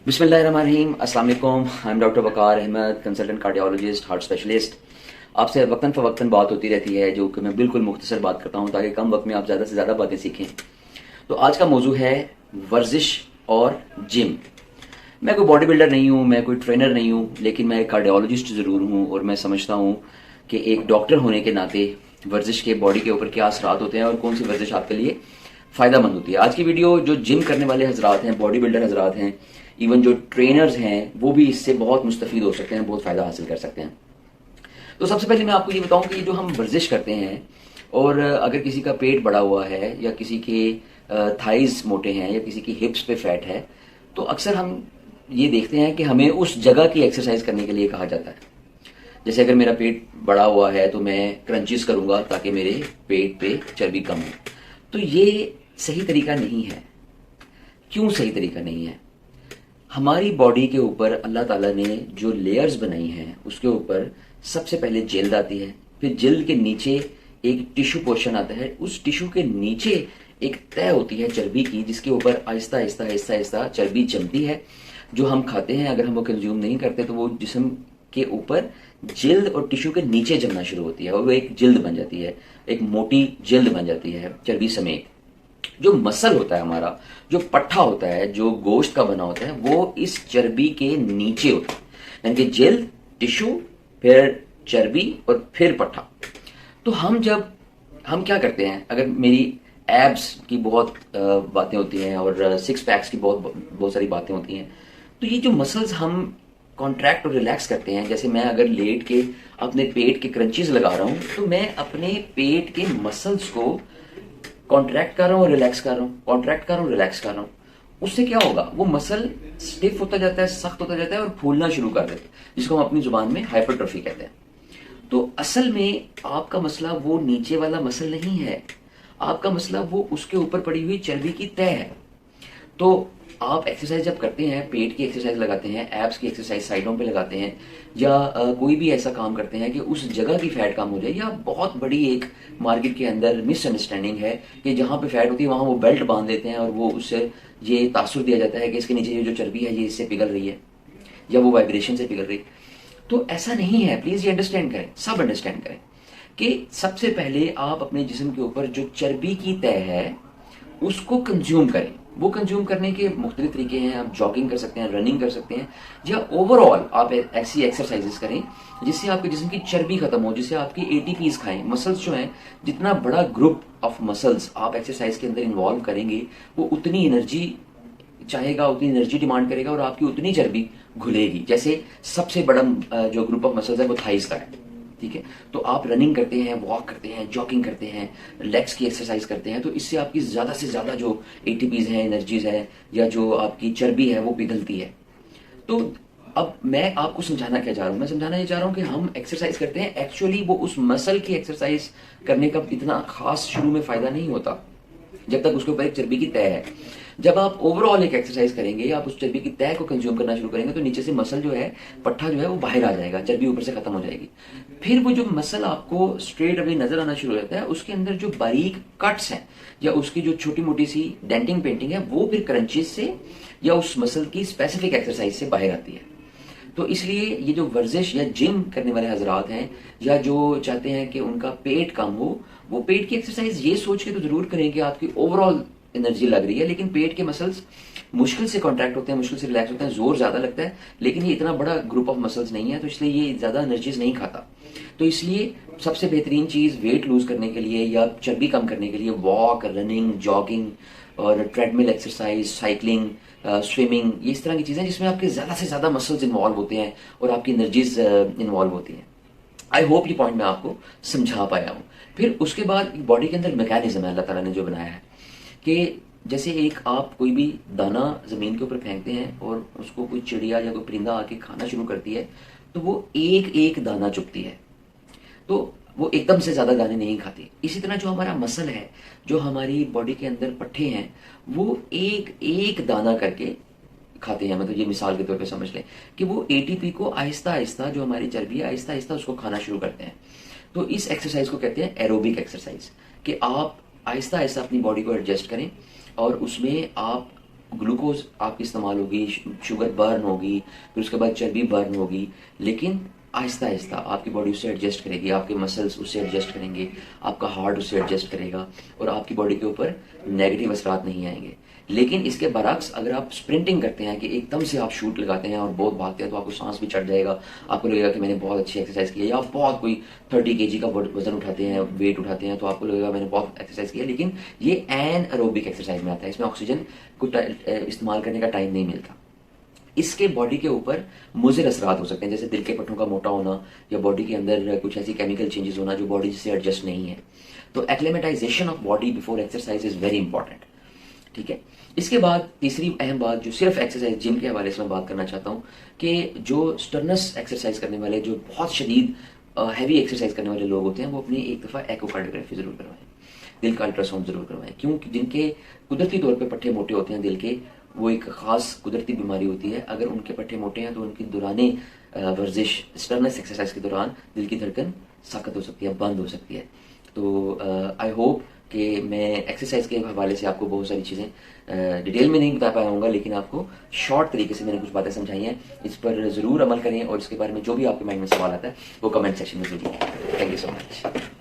बिस्मिल्लाहिर्रहमानिर्रहीम, अस्सलाम वालेकुम। I am doctor Waqar Ahmad, consultant cardiologist, heart specialist. आपसे वक्तन फ़वक्तन बात होती रहती है, जो कि मैं बिल्कुल मुख्तसर बात करता हूँ ताकि कम वक्त में आप ज़्यादा से ज़्यादा बातें सीखें। तो आज का मौजू है वर्जिश और जिम। मैं कोई बॉडी बिल्डर नहीं हूँ, मैं कोई ट्रेनर नहीं हूँ, लेकिन मैं एक कार्डियोलॉजिस्ट ज़रूर हूँ और मैं समझता हूँ कि एक डॉक्टर होने के नाते वर्जिश के बॉडी के ऊपर क्या असरात होते हैं और कौन सी वर्जिश आपके लिए फ़ायदामंद होती है। आज की वीडियो जो जिम करने वाले हजरात हैं, बॉडी बिल्डर हजरात हैं, इवन जो ट्रेनर्स हैं, वो भी इससे बहुत मुस्तफ़ीद हो सकते हैं, बहुत फ़ायदा हासिल कर सकते हैं। तो सबसे पहले मैं आपको ये बताऊं कि जो हम वर्जिश करते हैं और अगर किसी का पेट बड़ा हुआ है या किसी के थाइज मोटे हैं या किसी की हिप्स पे फैट है, तो अक्सर हम ये देखते हैं कि हमें उस जगह की एक्सरसाइज करने के लिए कहा जाता है। जैसे अगर मेरा पेट बड़ा हुआ है तो मैं क्रंचीज करूंगा ताकि मेरे पेट पे चर्बी कम हो। तो ये सही तरीका नहीं है। क्यों सही तरीका नहीं है? हमारी बॉडी के ऊपर अल्लाह ताला ने जो लेयर्स बनाई हैं उसके ऊपर सबसे पहले जल्द आती है, फिर जल्द के नीचे एक टिश्यू पोर्शन आता है, उस टिश्यू के नीचे एक तय होती है चर्बी की, जिसके ऊपर आहिस्ता आहिस्ता आहिस्ता आहिस्ता चर्बी जमती है। जो हम खाते हैं, अगर हम वो कंज्यूम नहीं करते तो वो जिस्म के ऊपर जल्द और टिश्यू के नीचे जमना शुरू होती है और वो एक जल्द बन जाती है, एक मोटी जल्द बन जाती है चर्बी समेत। जो मसल होता है हमारा, जो पट्ठा होता है, जो गोश्त का बना होता है, वो इस चर्बी के नीचे होता है। यानी कि जल्द, टिश्यू, फिर चर्बी और फिर पट्ठा। तो हम क्या करते हैं, अगर मेरी एब्स की बहुत बातें होती हैं और सिक्स पैक्स की बहुत बहुत सारी बातें होती हैं, तो ये जो मसल्स हम कॉन्ट्रैक्ट और रिलैक्स करते हैं, जैसे मैं अगर लेट के अपने पेट के क्रंचीज लगा रहा हूं, तो मैं अपने पेट के मसल्स को कॉन्ट्रैक्ट कर रहा हूँ और रिलैक्स कर रहा हूँ, कॉन्ट्रैक्ट कर रहा हूँ, रिलैक्स कर रहा हूँ। उससे क्या होगा, वो मसल स्टिफ होता जाता है, सख्त होता जाता है और फूलना शुरू कर देता है, जिसको हम अपनी जुबान में हाइपरट्रॉफी कहते हैं। तो असल में आपका मसला वो नीचे वाला मसल नहीं है, आपका मसला वो उसके ऊपर पड़ी हुई चर्बी की तय है। तो आप एक्सरसाइज जब करते हैं, पेट की एक्सरसाइज लगाते हैं, एब्स की एक्सरसाइज साइडों पे लगाते हैं, या कोई भी ऐसा काम करते हैं कि उस जगह की फैट कम हो जाए, या बहुत बड़ी एक मार्केट के अंदर मिसअंडरस्टैंडिंग है कि जहां पे फैट होती है वहां वो बेल्ट बांध देते हैं और वो उससे ये तासुर दिया जाता है कि इसके नीचे ये जो चर्बी है ये इससे पिघल रही है या वो वाइब्रेशन से पिघल रही है। तो ऐसा नहीं है, प्लीज ये अंडरस्टैंड करें, सब अंडरस्टैंड करें कि सबसे पहले आप अपने जिस्म के ऊपर जो चर्बी की तय है उसको कंज्यूम करें। वो कंज्यूम करने के मुख्तलिफ तरीके हैं, आप जॉगिंग कर सकते हैं, रनिंग कर सकते हैं, या ओवरऑल आप ऐसी एक्सरसाइजेस करें जिससे आपके जिस्म की चर्बी खत्म हो, जिससे आपकी एटीपीज खाएं। मसल्स जो हैं, जितना बड़ा ग्रुप ऑफ मसल्स आप एक्सरसाइज के अंदर इन्वॉल्व करेंगे, वो उतनी एनर्जी चाहेगा, उतनी एनर्जी डिमांड करेगा और आपकी उतनी चर्बी घुलेगी। जैसे सबसे बड़ा जो ग्रुप ऑफ मसल्स है वो थाइस का है, ठीक है। तो आप रनिंग करते हैं, वॉक करते हैं, जॉगिंग करते हैं, लेग्स की एक्सरसाइज करते हैं, तो इससे आपकी ज्यादा से ज्यादा जो एटीपीज हैं, एनर्जीज है, या जो आपकी चर्बी है वो पिघलती है। तो अब मैं आपको समझाना क्या चाह रहा हूं, मैं समझाना ये चाह रहा हूं कि हम एक्सरसाइज करते हैं, एक्चुअली वो उस मसल की एक्सरसाइज करने का इतना खास शुरू में फायदा नहीं होता जब तक उसके ऊपर एक चर्बी की तय है। जब आप ओवरऑल एक एक्सरसाइज करेंगे, आप उस चर्बी की तय को कंज्यूम करना शुरू करेंगे, तो नीचे से मसल जो है, पट्ठा जो है वो बाहर आ जाएगा, चर्बी ऊपर से खत्म हो जाएगी। फिर वो जो मसल आपको स्ट्रेट अवे नजर आना शुरू हो जाता है, उसके अंदर जो बारीक कट्स हैं या उसकी जो छोटी मोटी सी डेंटिंग पेंटिंग है, वो फिर क्रंचेस से या उस मसल की स्पेसिफिक एक्सरसाइज से बाहर आती है। तो इसलिए ये जो वर्जिश या जिम करने वाले हजरात हैं, या जो चाहते हैं कि उनका पेट कम हो, वो पेट की एक्सरसाइज ये सोच के तो जरूर करें कि आपकी ओवरऑल एनर्जी लग रही है, लेकिन पेट के मसल्स मुश्किल से कॉन्ट्रैक्ट होते हैं, मुश्किल से रिलैक्स होते हैं, जोर ज्यादा लगता है, लेकिन ये इतना बड़ा ग्रुप ऑफ मसल्स नहीं है, तो इसलिए ये ज्यादा एनर्जीज नहीं खाता। तो इसलिए सबसे बेहतरीन चीज वेट लूज करने के लिए या चर्बी कम करने के लिए वॉक, रनिंग, जॉगिंग और ट्रेडमिल एक्सरसाइज, साइकिलिंग, स्विमिंग, ये इस तरह की चीजें जिसमें आपके ज्यादा से ज्यादा मसल्स इन्वॉल्व होते हैं और आपकी एनर्जीज इन्वॉल्व होती हैं। आई होप ये पॉइंट मैं आपको समझा पाया हूं। फिर उसके बाद बॉडी के अंदर मैकेनिज्म है अल्लाह ताला ने जो बनाया है कि जैसे एक आप कोई भी दाना जमीन के ऊपर फेंकते हैं और उसको कोई चिड़िया या कोई परिंदा आके खाना शुरू करती है, तो वो एक एक दाना चुगती है, तो वो एकदम से ज्यादा दाने नहीं खाती। इसी तरह जो हमारा मसल है, जो हमारी बॉडी के अंदर पट्टे हैं, वो एक एक दाना करके खाते हैं। मतलब ये मिसाल के तौर पे समझ लें कि वो एटीपी को आहिस्ता आहिस्ता, जो हमारी चर्बी है, आहिस्ता आहिस्ता उसको खाना शुरू करते हैं। तो इस एक्सरसाइज को कहते हैं एरोबिक एक्सरसाइज, कि आप आहिस्ता आहिस्ता अपनी बॉडी को एडजस्ट करें और उसमें आप ग्लूकोज आपकी इस्तेमाल होगी, शुगर बर्न होगी, फिर उसके बाद चर्बी बर्न होगी, लेकिन आहिस्ता आहिस्ता आपकी बॉडी उससे एडजस्ट करेगी, आपके मसल्स उससे एडजस्ट करेंगे, आपका हार्ट उससे एडजस्ट करेगा और आपकी बॉडी के ऊपर नेगेटिव असरात नहीं आएंगे। लेकिन इसके बरक्स अगर आप स्प्रिंटिंग करते हैं कि एकदम से आप शूट लगाते हैं और बहुत भागते हैं तो आपको सांस भी चढ़ जाएगा, आपको लगेगा कि मैंने बहुत अच्छी एक्सरसाइज की है, या आप बहुत कोई 30 kg का वजन उठाते हैं, वेट उठाते हैं, तो आपको लगेगा मैंने बहुत एक्सरसाइज की है, लेकिन ये एन एरोबिक एक्सरसाइज में आता है, इसमें ऑक्सीजन को इस्तेमाल करने का टाइम नहीं मिलता। इसके बॉडी के ऊपर मुज़िर असरात हो सकते हैं, जैसे दिल के पट्टों का मोटा होना या बॉडी के अंदर कुछ ऐसी केमिकल चेंजेस होना जो बॉडी से एडजस्ट नहीं है। तो acclimatisation of body before exercise is very important. ठीक है, इसके बाद तीसरी अहम बात जो सिर्फ एक्सरसाइज जिम के हवाले से मैं बात करना चाहता हूँ कि जो स्टर्नस एक्सरसाइज करने वाले, जो बहुत शदीद हैवी एक्सरसाइज करने वाले लोग होते हैं, वो अपनी एक दफ़ा एकोकार्डियोग्राफी जरूर करवाएं, दिल का अल्ट्रासाउंड जरूर करवाएं, क्योंकि जिनके कुदरती तौर पे पट्टे मोटे होते हैं दिल के, वो एक खास कुदरती बीमारी होती है, अगर उनके पट्टे मोटे हैं तो उनकी दौराने वर्जिश स्टर्नस एक्सरसाइज के दौरान दिल की धड़कन सख्त हो सकती है, बंद हो सकती है। तो आई होप कि मैं एक्सरसाइज के हवाले से आपको बहुत सारी चीज़ें डिटेल में नहीं बता पाया हूँगा, लेकिन आपको शॉर्ट तरीके से मैंने कुछ बातें समझाई हैं। इस पर ज़रूर अमल करें और इसके बारे में जो भी आपके माइंड में सवाल आता है वो कमेंट सेक्शन में ज़रूर। Thank you so much.